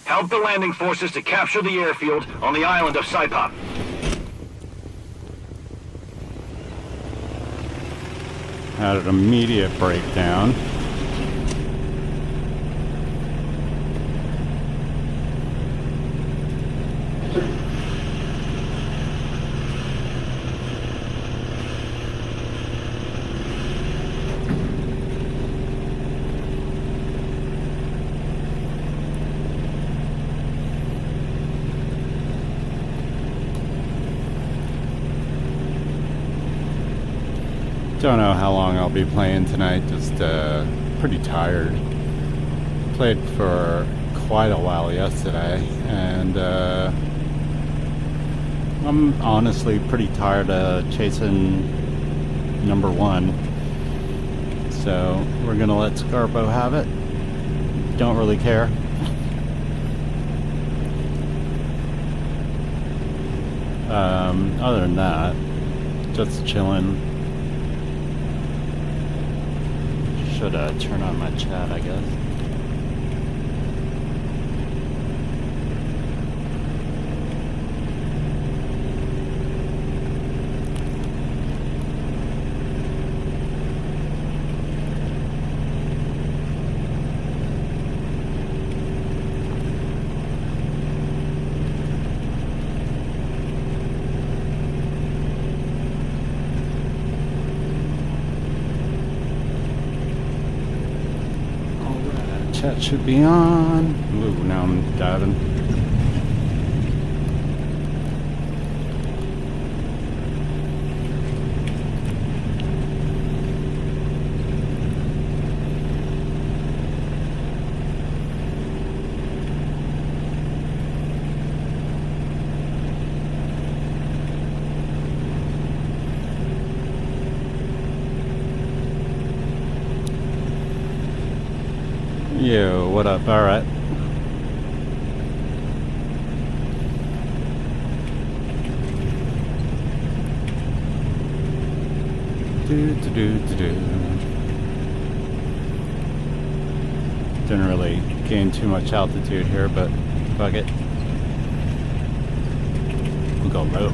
Help the landing forces to capture the airfield on the island of Saipov. Had an immediate breakdown. Don't know how long I'll be playing tonight, just pretty tired. Played for quite a while yesterday, and I'm honestly pretty tired of chasing number one. So we're gonna let Scarpo have it. Don't really care. Other than that, just chilling. Should turn on my chat, I guess. Chat should be on. Ooh, now I'm diving. Yo, what up? Alright. Didn't really gain too much altitude here, but fuck it. We'll go low.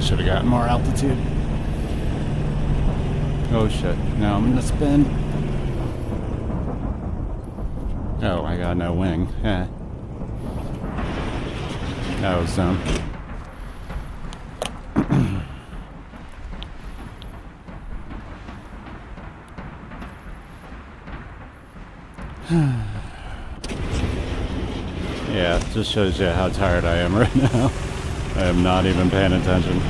Should have gotten more altitude. Oh shit, now I'm gonna spin. Oh, I got no wing. Yeah. That was dumb. Yeah, just shows you how tired I am right now. I am not even paying attention.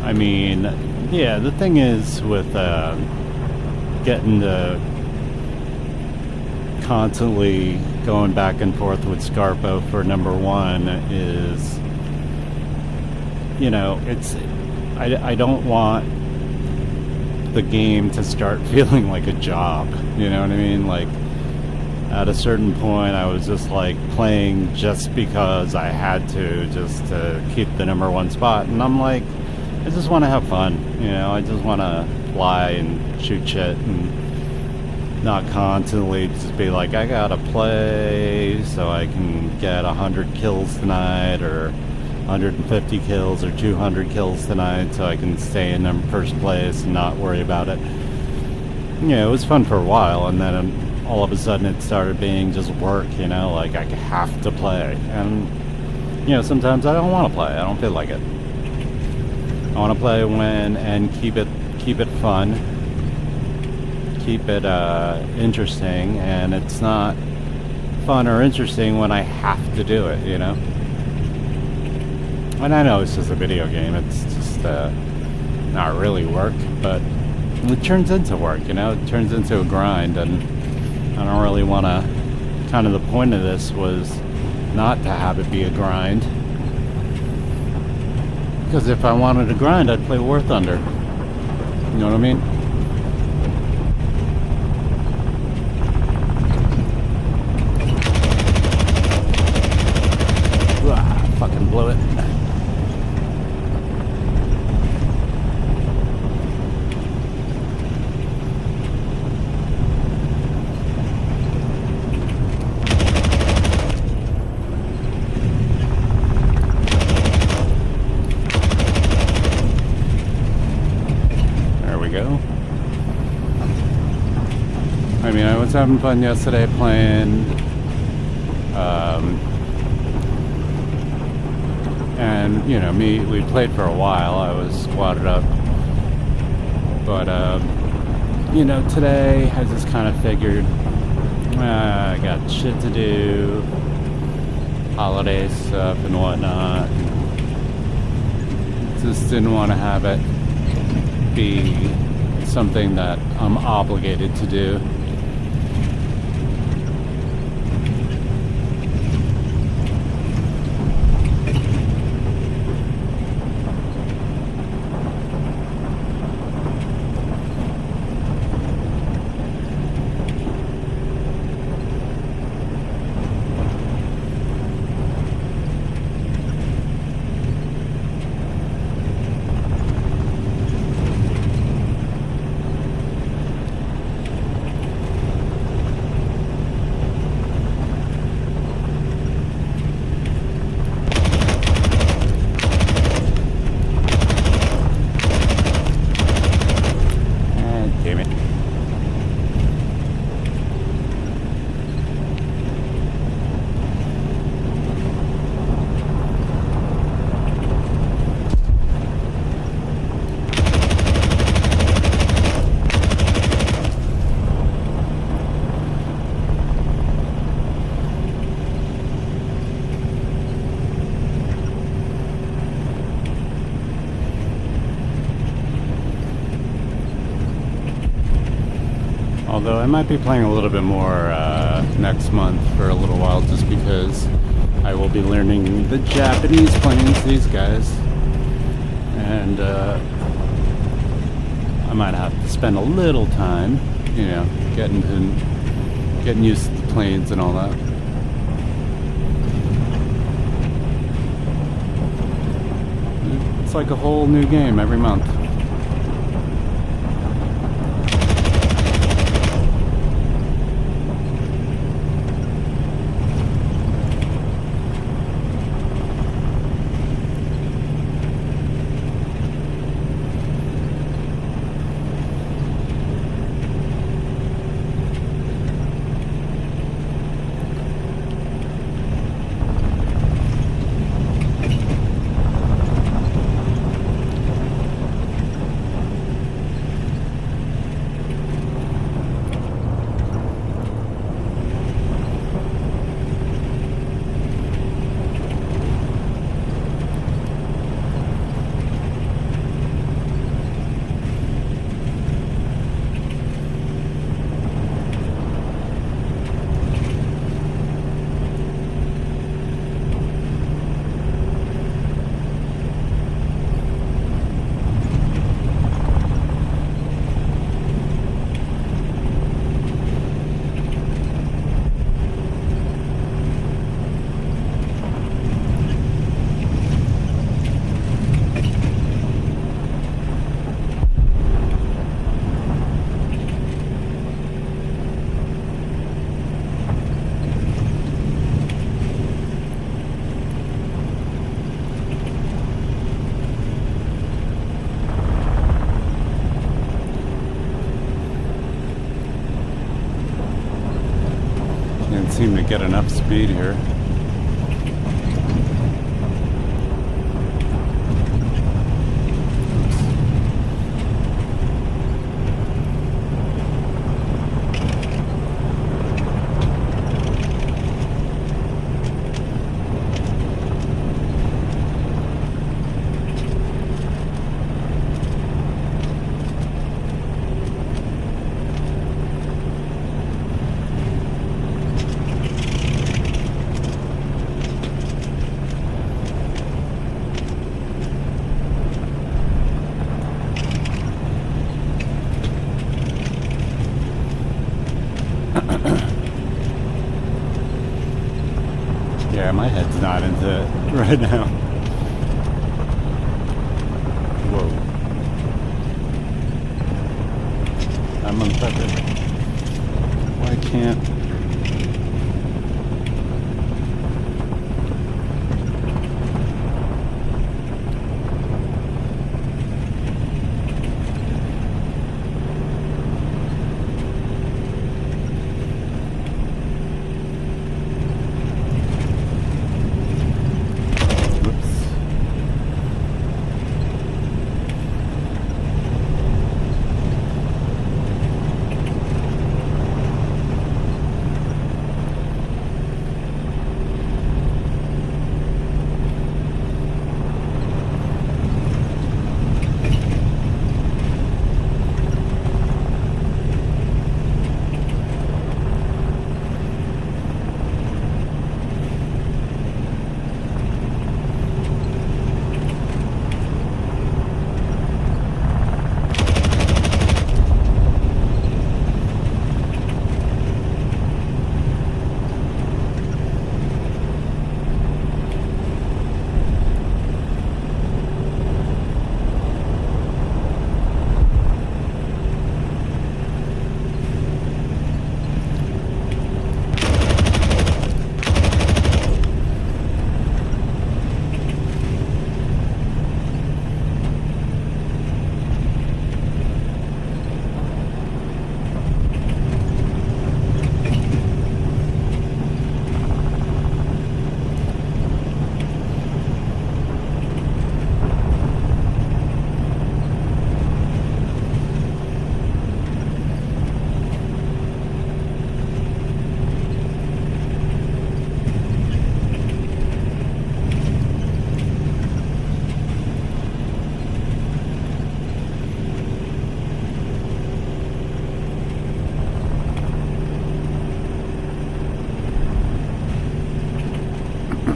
I mean, yeah, the thing is with getting the constantly going back and forth with Scarpo for number one is, you know, it's, I don't want the game to start feeling like a job, you know what I mean? Like, at a certain point I was just like playing just because I had to, just to keep the number one spot, and I'm like, I just want to have fun, you know, I just want to fly and shoot shit and not constantly just be like, I gotta play so I can get 100 kills tonight, or 150 kills, or 200 kills tonight so I can stay in first place and not worry about it. You know, it was fun for a while, and then all of a sudden it started being just work, you know, like I have to play. And, you know, sometimes I don't want to play. I don't feel like it. I want to play when and keep it fun, keep it interesting, and it's not fun or interesting when I have to do it, you know. And I know it's just a video game. It's just not really work, but it turns into work, you know. It turns into a grind, and I don't really want to. Kind of the point of this was not to have it be a grind. Because if I wanted to grind, I'd play War Thunder. You know what I mean? Fucking blew it. Go. I mean, I was having fun yesterday playing, and you know, we played for a while. I was wadded up, but you know, today I just kind of figured I got shit to do, holiday stuff and whatnot. Just didn't want to have it be something that I'm obligated to do. Damn it. Although I might be playing a little bit more next month for a little while, just because I will be learning the Japanese planes, these guys, and I might have to spend a little time, you know, getting used to the planes and all that. It's like a whole new game every month. to get enough speed here. Yeah, my head's not into it right now. Whoa. I'm unfettered. Why can't...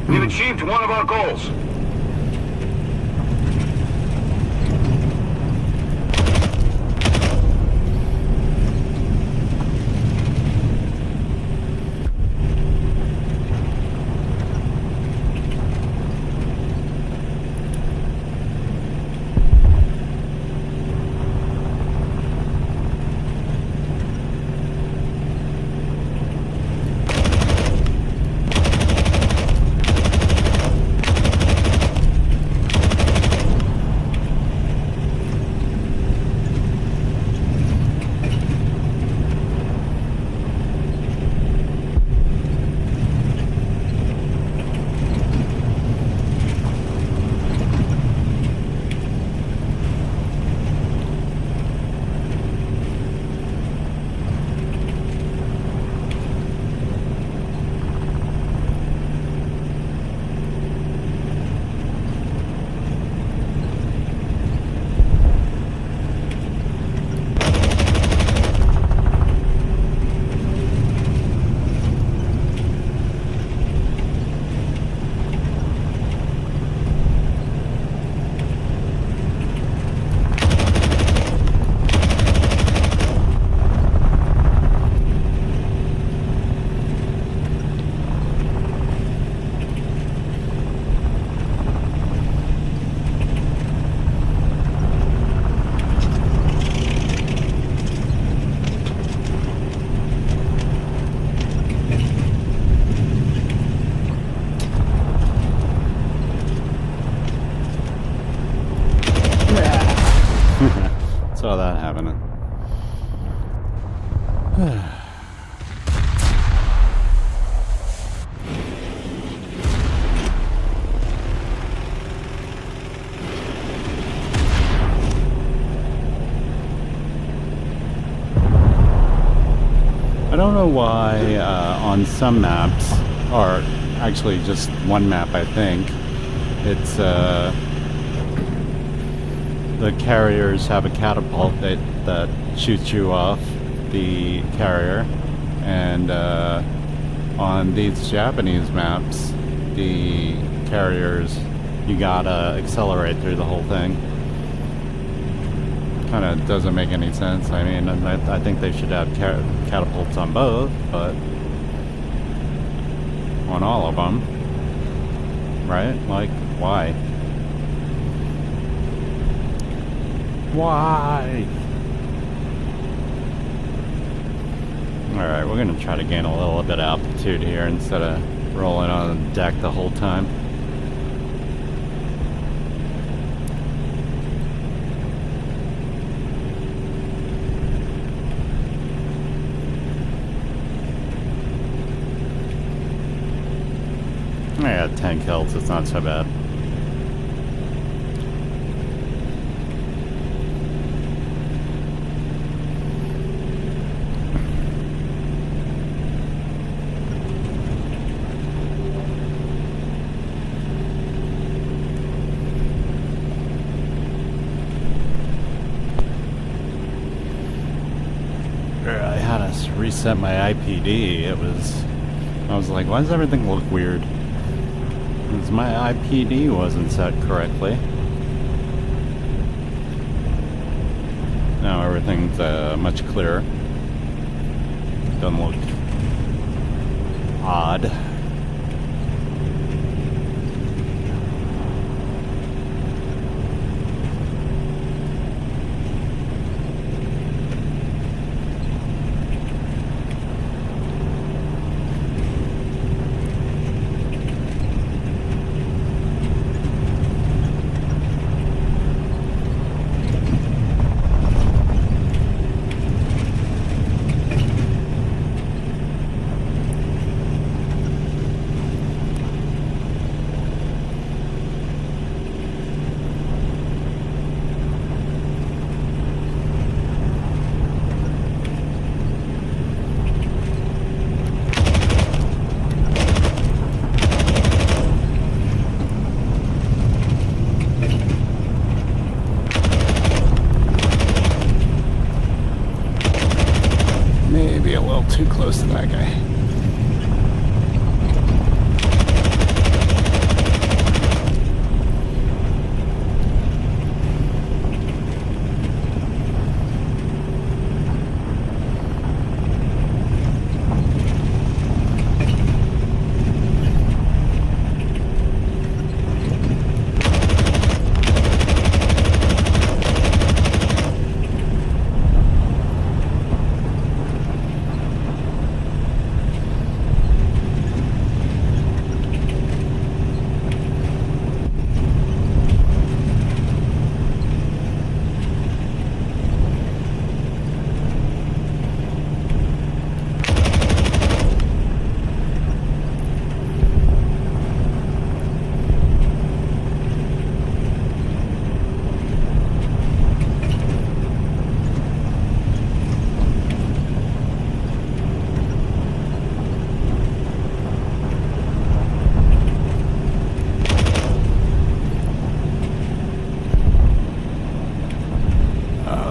We've achieved one of our goals. Saw that happening. don't know why on some maps, or actually just one map I think, it's the carriers have a catapult that shoots you off the carrier, and on these Japanese maps, the carriers, you gotta accelerate through the whole thing. Kind of doesn't make any sense. I mean, I think they should have catapults on both, but on all of them, right? Like, why? Why? Alright, we're gonna try to gain a little bit of altitude here instead of rolling on the deck the whole time. I got 10 kills, it's not so bad. I had to reset my IPD. I was like, why does everything look weird? Because my IPD wasn't set correctly. Now everything's much clearer. Doesn't look odd. Maybe a little too close to that guy.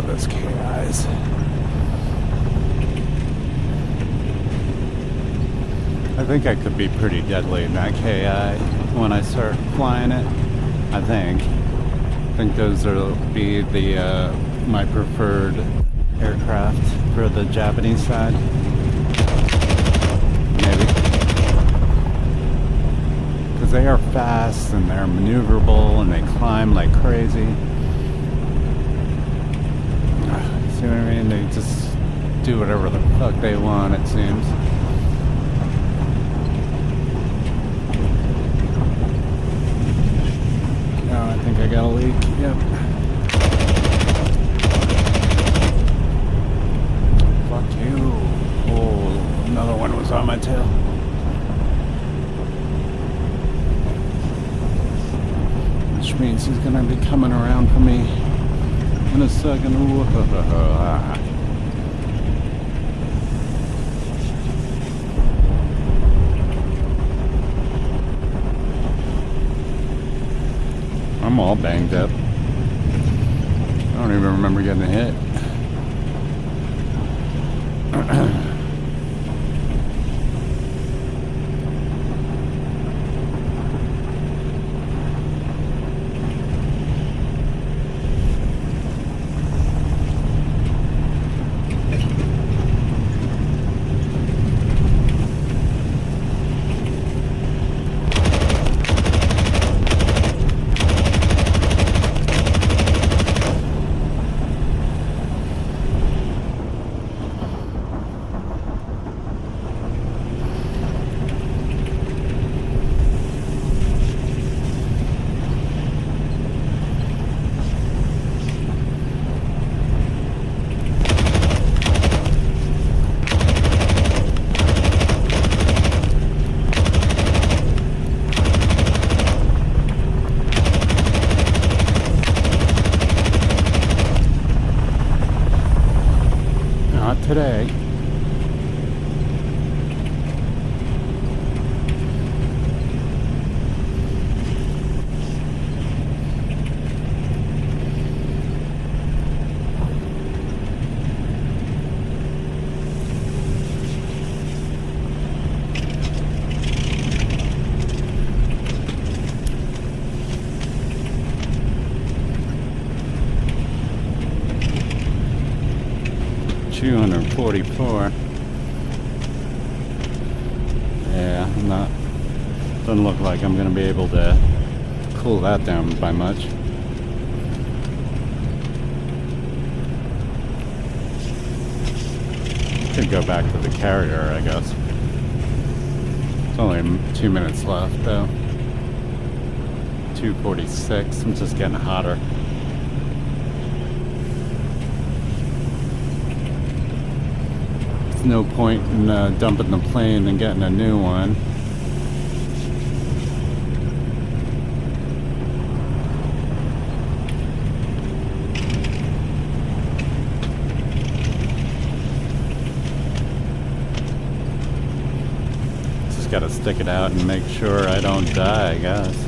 Those KIs. I think I could be pretty deadly in that KI when I start flying it. I think those will be the my preferred aircraft for the Japanese side. Maybe. Because they are fast and they're maneuverable and they climb like crazy. See what I mean? They just do whatever the fuck they want, it seems. Oh, I think I got a leak. Yep. Fuck you. Oh, another one was on my tail. Which means he's gonna be coming around for me in a second. I'm all banged up. I don't even remember getting hit. Not today. $244. Yeah, I'm not. Doesn't look like I'm going to be able to cool that down by much. Could go back to the carrier, I guess. It's only 2 minutes left, though. 246. I'm just getting hotter. There's no point in dumping the plane and getting a new one. Just gotta stick it out and make sure I don't die, I guess.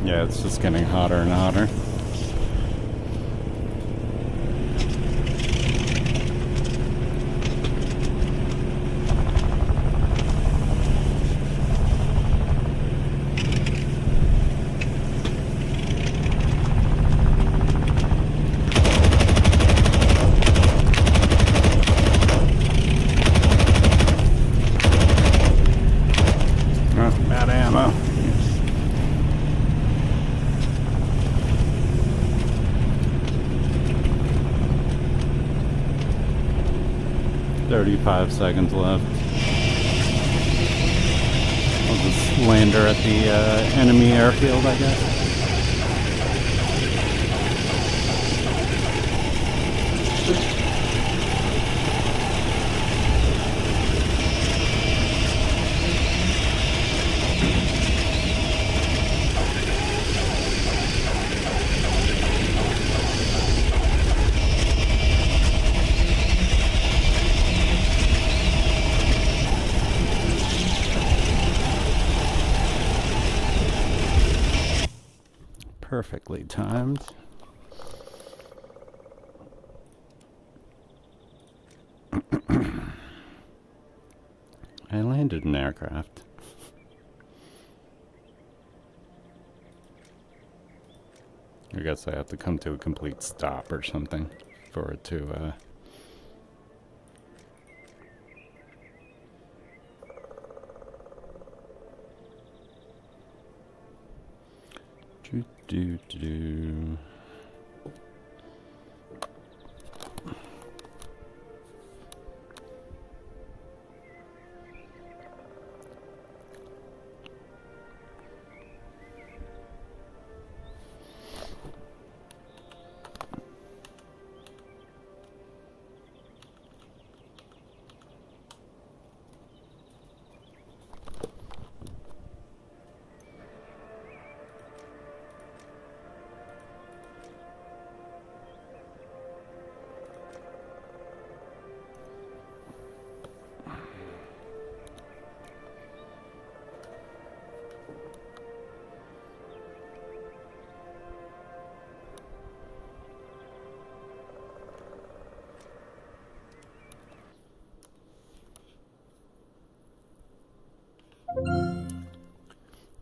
Yeah, it's just getting hotter and hotter. Oh, bad ammo. 35 seconds left. I'll just land her at the enemy airfield, I guess. Perfectly timed. I landed an aircraft. I guess I have to come to a complete stop or something for it to do.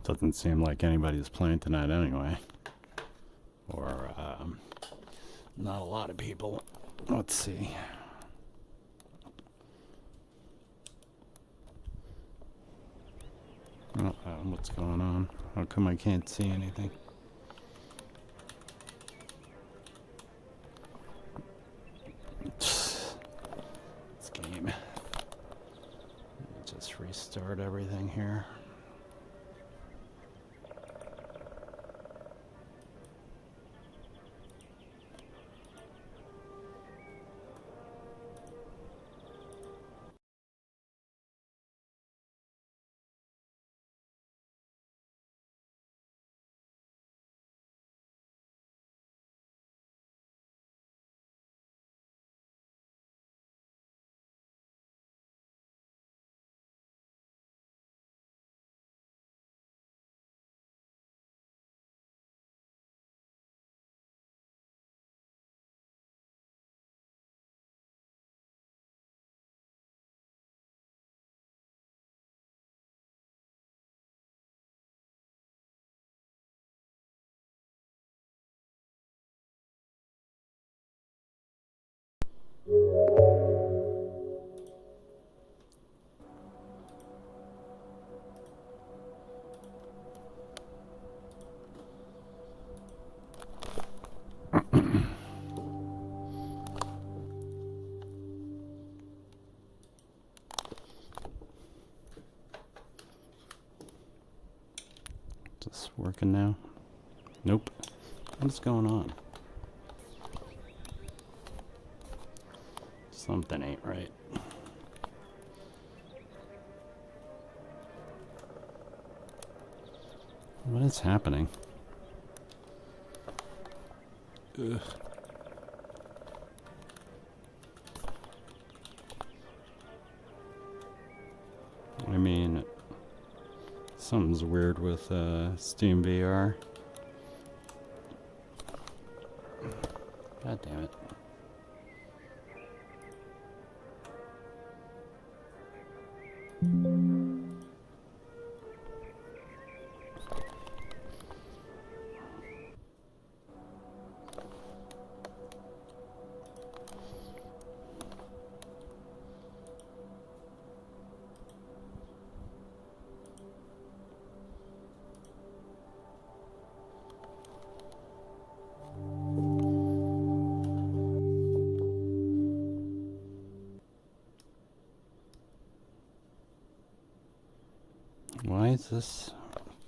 Doesn't seem like anybody's playing tonight anyway. Or, not a lot of people. Let's see. Oh, what's going on? How come I can't see anything? This game. Just restart everything here. Is this working now? Nope. What's going on? Something ain't right. What is happening? Ugh. I mean, something's weird with Steam VR. God damn it. Why is this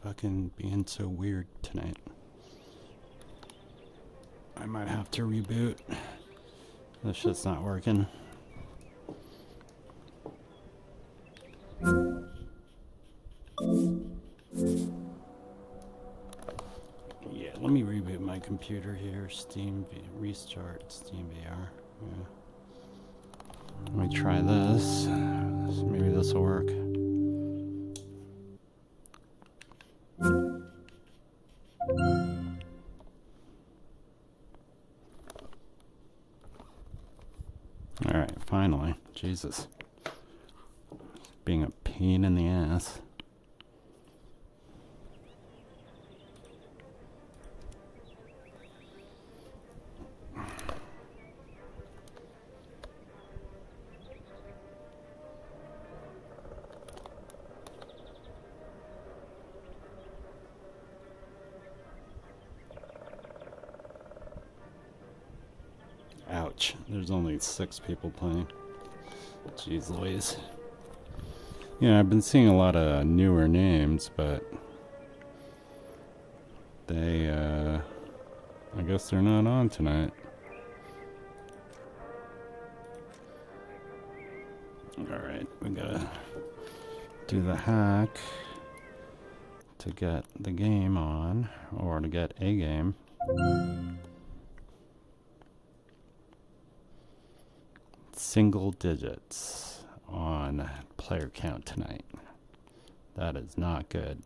fucking being so weird tonight? I might have to reboot. This shit's not working. Yeah, let me reboot my computer here. Restart Steam VR. Yeah. Let me try this. Maybe this will work. Alright, finally. Jesus. Being a pain in the ass. Ouch. There's only 6 people playing. Jeez Louise. Yeah, I've been seeing a lot of newer names, but they, I guess they're not on tonight. Alright, we gotta do the hack to get the game on, or to get a game. Single digits on player count tonight. That is not good.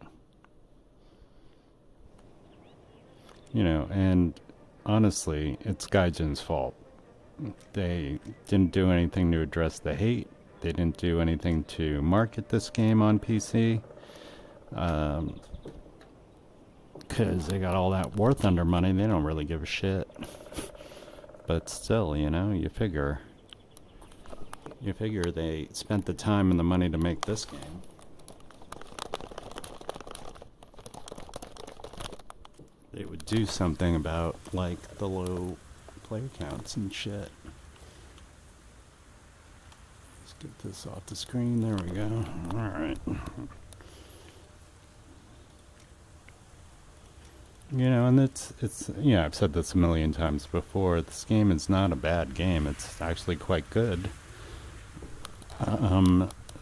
You know, and honestly, it's Gaijin's fault. They didn't do anything to address the hate. They didn't do anything to market this game on PC. because they got all that War Thunder money. They don't really give a shit. But still, you know, you figure they spent the time and the money to make this game. They would do something about, like, the low player counts and shit. Let's get this off the screen. There we go. Alright. You know, and it's yeah, I've said this a million times before. This game is not a bad game. It's actually quite good.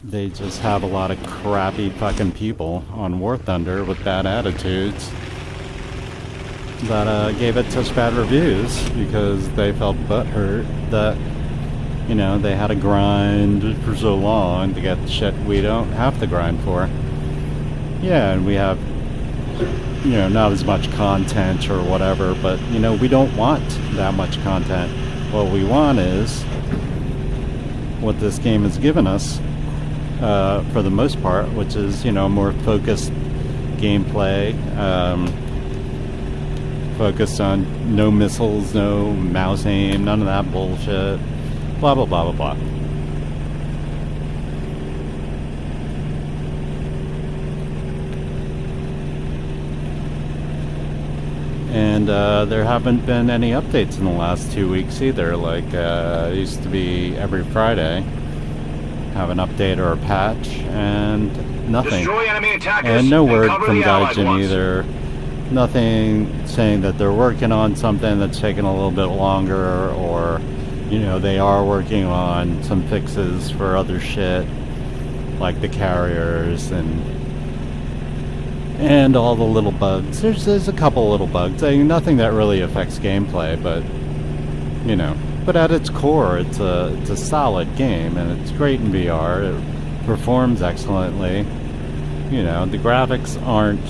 They just have a lot of crappy fucking people on War Thunder with bad attitudes that gave it such bad reviews because they felt butthurt that, you know, they had to grind for so long to get shit we don't have to grind for. Yeah, and we have, you know, not as much content or whatever, but, you know, we don't want that much content. What we want is what this game has given us, for the most part, which is, you know, more focused gameplay, focused on no missiles, no mouse aim, none of that bullshit, blah, blah, blah, blah, blah. And there haven't been any updates in the last 2 weeks either. Like, it used to be every Friday, have an update or a patch, and nothing. Destroy enemy attackers And no word cover from the Allied Gaijin ones. either. Nothing saying that they're working on something that's taking a little bit longer, or, you know, they are working on some fixes for other shit, like the carriers and all the little bugs. There's a couple little bugs. I mean, nothing that really affects gameplay, but, you know. But at its core, it's a solid game, and it's great in VR. It performs excellently. You know, the graphics aren't,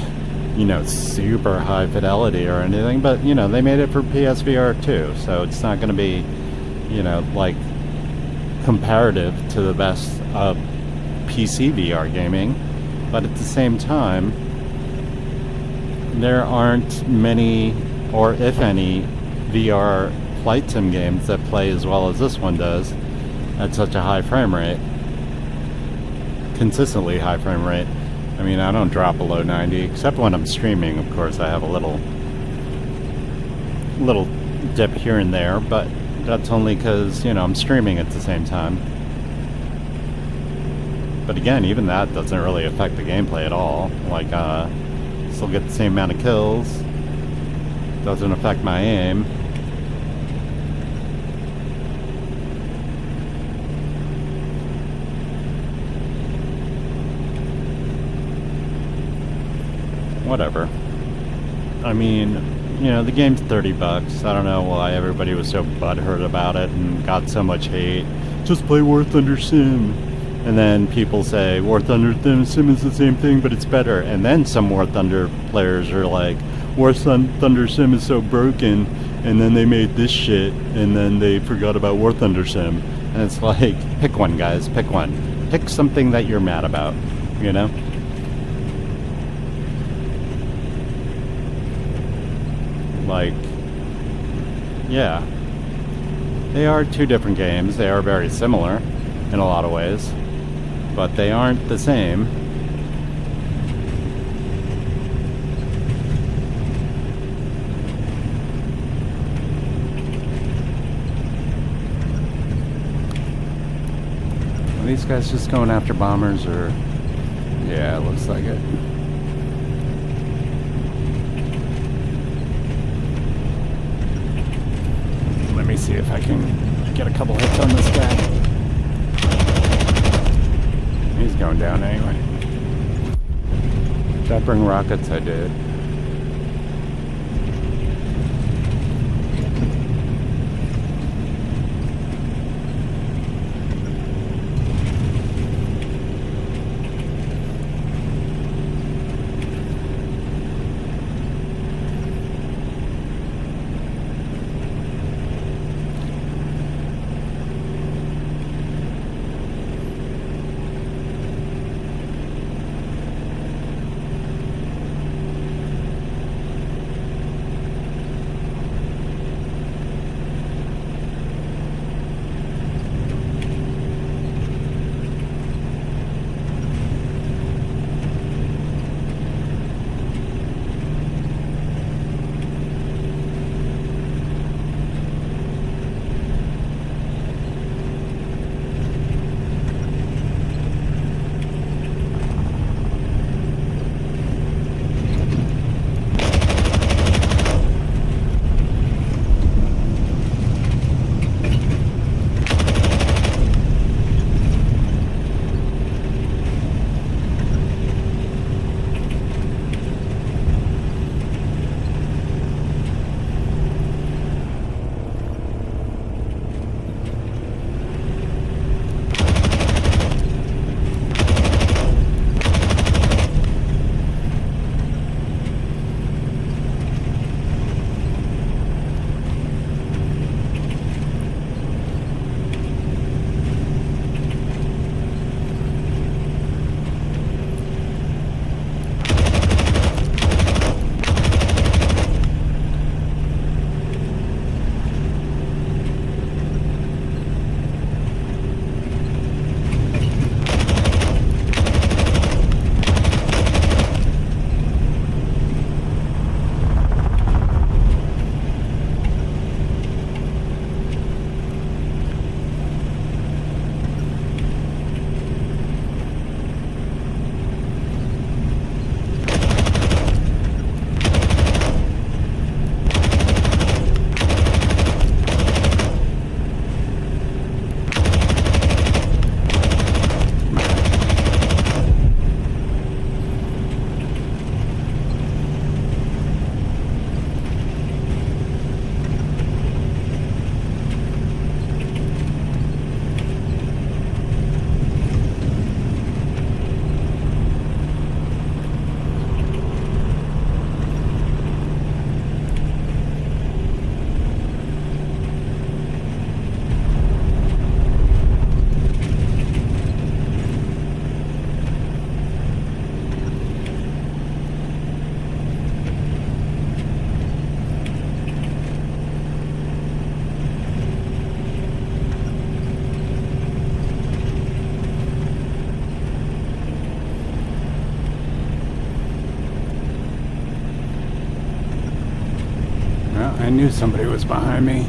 you know, super high fidelity or anything, but, you know, they made it for PSVR too, so it's not going to be, you know, like, comparative to the best PC VR gaming. But at the same time, there aren't many, or if any, VR flight sim games that play as well as this one does at such a high frame rate. Consistently high frame rate. I mean, I don't drop below 90, except when I'm streaming, of course. I have a little dip here and there, but that's only because, you know, I'm streaming at the same time. But again, even that doesn't really affect the gameplay at all. Like, still get the same amount of kills. Doesn't affect my aim. Whatever. I mean, you know, the game's $30. I don't know why everybody was so butthurt about it and got so much hate. Just play War Thunder Sim. And then people say, War Thunder Sim is the same thing, but it's better. And then some War Thunder players are like, War Thunder Sim is so broken, and then they made this shit, and then they forgot about War Thunder Sim. And it's like, pick one, guys, pick one. Pick something that you're mad about, you know? Like, yeah. They are two different games. They are very similar in a lot of ways, but they aren't the same. Are these guys just going after bombers, or? Yeah, it looks like it. Let me see if I can get a couple hits on this guy. He's going down anyway. Did I bring rockets? I did. knew somebody was behind me.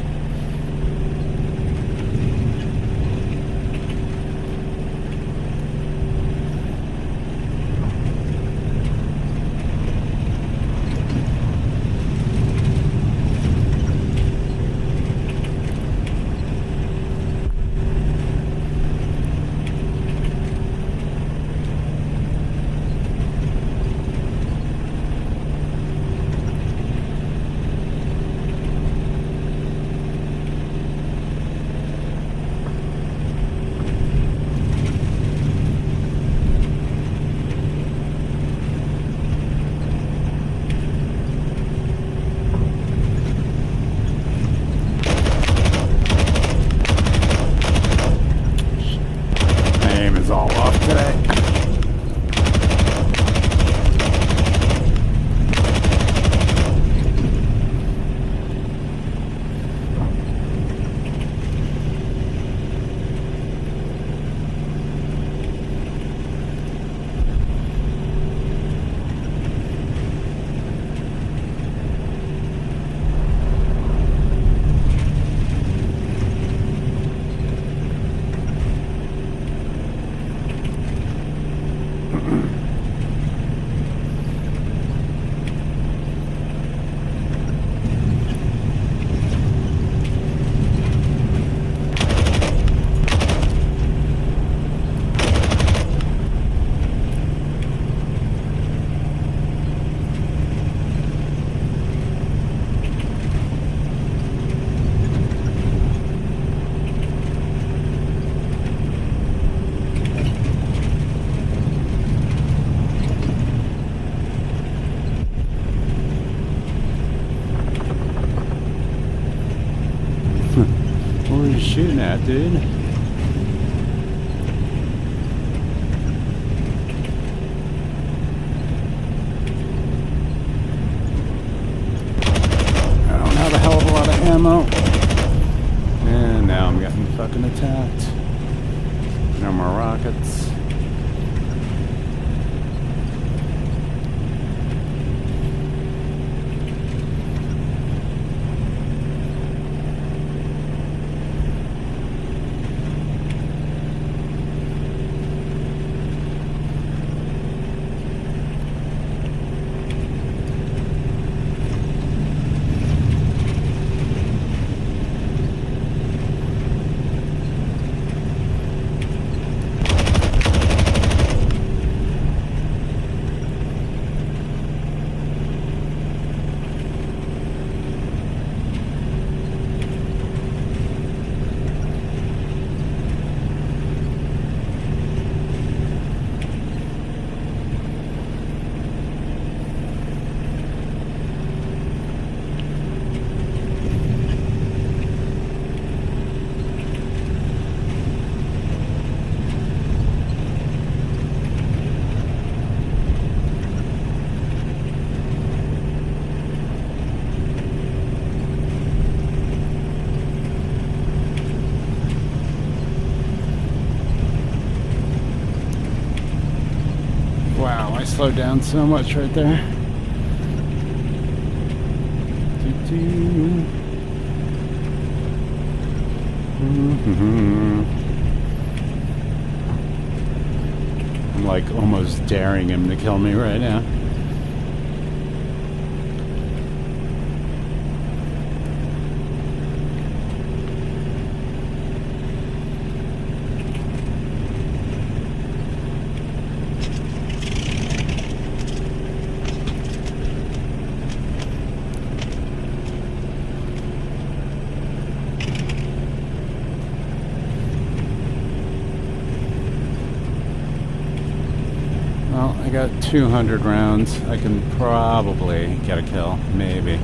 All off today. What are you shooting at, dude? I don't have a hell of a lot of ammo. And now I'm getting fucking attacked. No more rockets. Wow, I slowed down so much right there. I'm like almost daring him to kill me right now. Well, I got 200 rounds. I can probably get a kill, maybe.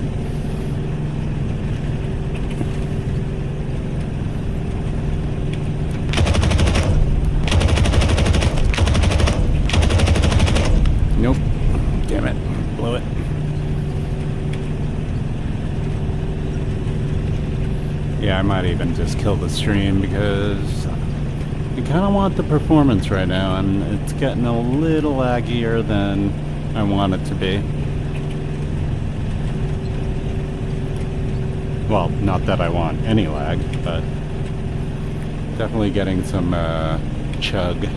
Nope. Damn it. Blew it. Yeah, I might even just kill the stream because I kind of want the performance right now, and it's getting a little laggier than I want it to be. Well, not that I want any lag, but definitely getting some chug.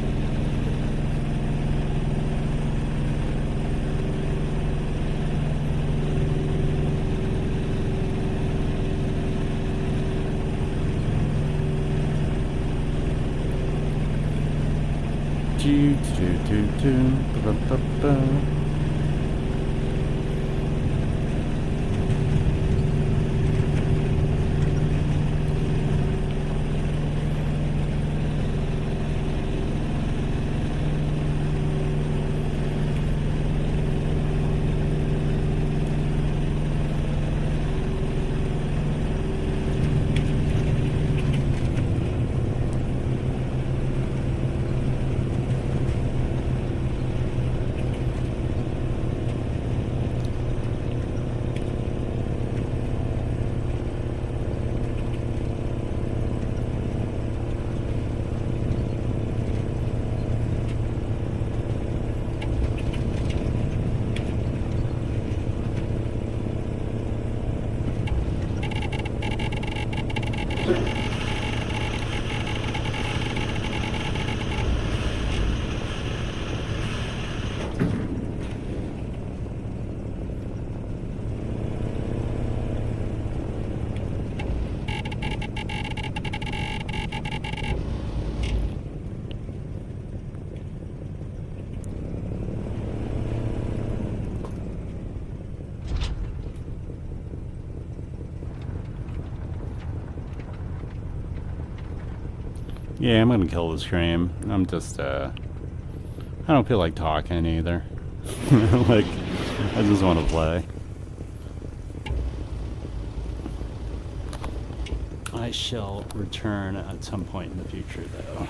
Yeah, I'm gonna kill the stream. I'm just, I don't feel like talking either. Like, I just want to play. I shall return at some point in the future, though.